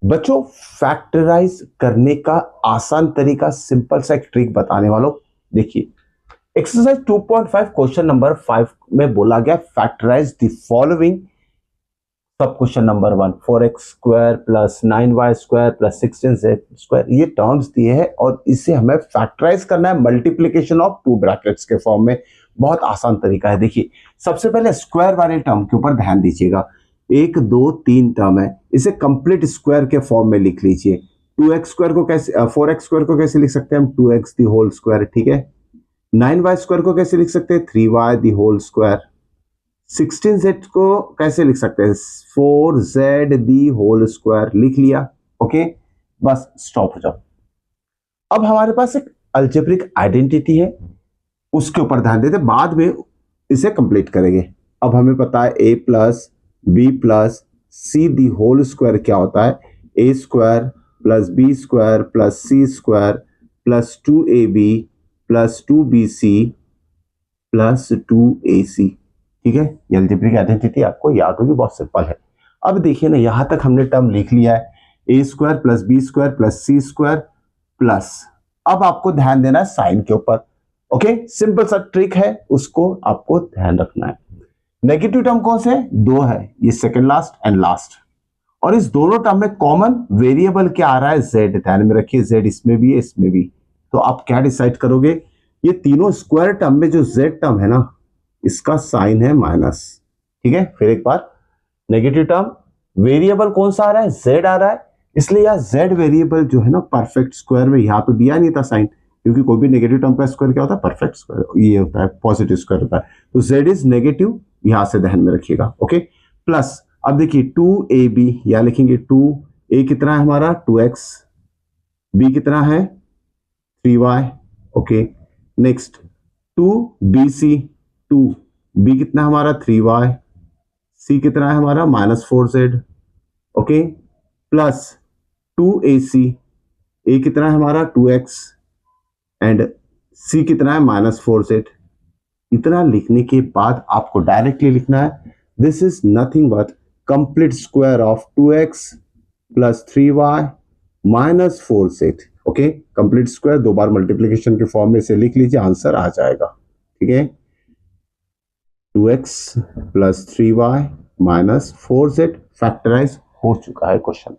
बच्चों फैक्टराइज करने का आसान तरीका, सिंपल सा एक ट्रिक बताने वालों। देखिए एक्सरसाइज 2.5 क्वेश्चन नंबर 5 में बोला गया फैक्टराइज द फॉलोइंग। सब question number 1 4x square plus 9y square plus 16z square, ये टर्म्स दिए हैं और इसे हमें फैक्टराइज करना है मल्टीप्लीकेशन ऑफ टू ब्रैकेट्स के फॉर्म में। बहुत आसान तरीका है। देखिए सबसे पहले स्क्वायर वाले टर्म के ऊपर ध्यान दीजिएगा। 1 2 3 टर्म है, इसे कंप्लीट स्क्वायर के फॉर्म में लिख लीजिए। 2x स्क्वायर को कैसे 4x स्क्वायर को कैसे लिख सकते हैं हम? 2x दी होल स्क्वायर, ठीक है। 9y स्क्वायर को कैसे लिख सकते हैं? 3y दी होल स्क्वायर। 16z को कैसे लिख सकते हैं? 4z दी होल स्क्वायर लिख लिया। ओके, बस स्टॉप हो जाओ। अब हमारे पास एक अलजेब्रिक आइडेंटिटी है, उसके ऊपर ध्यान देते, बाद में इसे कंप्लीट करेंगे। अब हमें पता है a plus B plus C the whole square क्या होता है? A square plus B square plus C square plus 2ab plus 2bc plus 2ac। ठीक है, ये अलजेब्रिक आइडेंटिटी आपको याद होगी, बहुत सिंपल है। अब देखिए ना, यहां तक हमने टर्म लिख लिया है, A square plus B square plus C square plus, अब आपको ध्यान देना है साइन के ऊपर। ओके, सिंपल सा ट्रिक है, उसको आपको ध्यान रखना है। नेगेटिव टर्म कौन से है? 2 है, ये सेकंड लास्ट एंड लास्ट। और इस दोनों टर्म में कॉमन वेरिएबल क्या आ रहा है? z। ध्यान में रखिए, z इसमें भी है इसमें भी। तो आप क्या डिसाइड करोगे? ये तीनों स्क्वायर टर्म में जो z टर्म है ना, इसका साइन है माइनस। ठीक है, फिर एक बार, नेगेटिव टर्म वेरिएबल कौन सा आ रहा है? z आ रहा है, इसलिए यह z वेरिएबल जो है ना परफेक्ट स्क्वायर में, यहां तो दिया नहीं था साइन, क्योंकि कोई भी नेगेटिव टर्म का स्क्वायर क्या होता है? परफेक्ट स्क्वायर, ये होता है पॉजिटिव स्क्वायर होता है। तो z इज नेगेटिव, यहां से ध्यान में रखिएगा। ओके, प्लस अब देखिए 2ab, या लिखेंगे 2a कितना है हमारा? 2x, b कितना है? 3y। Okay, next 2bc, 2b कितना हमारा? 3y, c कितना है हमारा? -4z। Okay, plus 2ac, a कितना है हमारा? 2x एंड c कितना है? -4z। इतना लिखने के बाद आपको डायरेक्टली लिखना है, this is nothing but complete square of 2x plus 3y minus 4z। Okay, complete square 2 bar multiplication के फॉर्म में से लिख लीजिए, आंसर आ जाएगा। ठीक है, 2x plus 3y minus 4z factorise हो चुका है क्वेश्चन।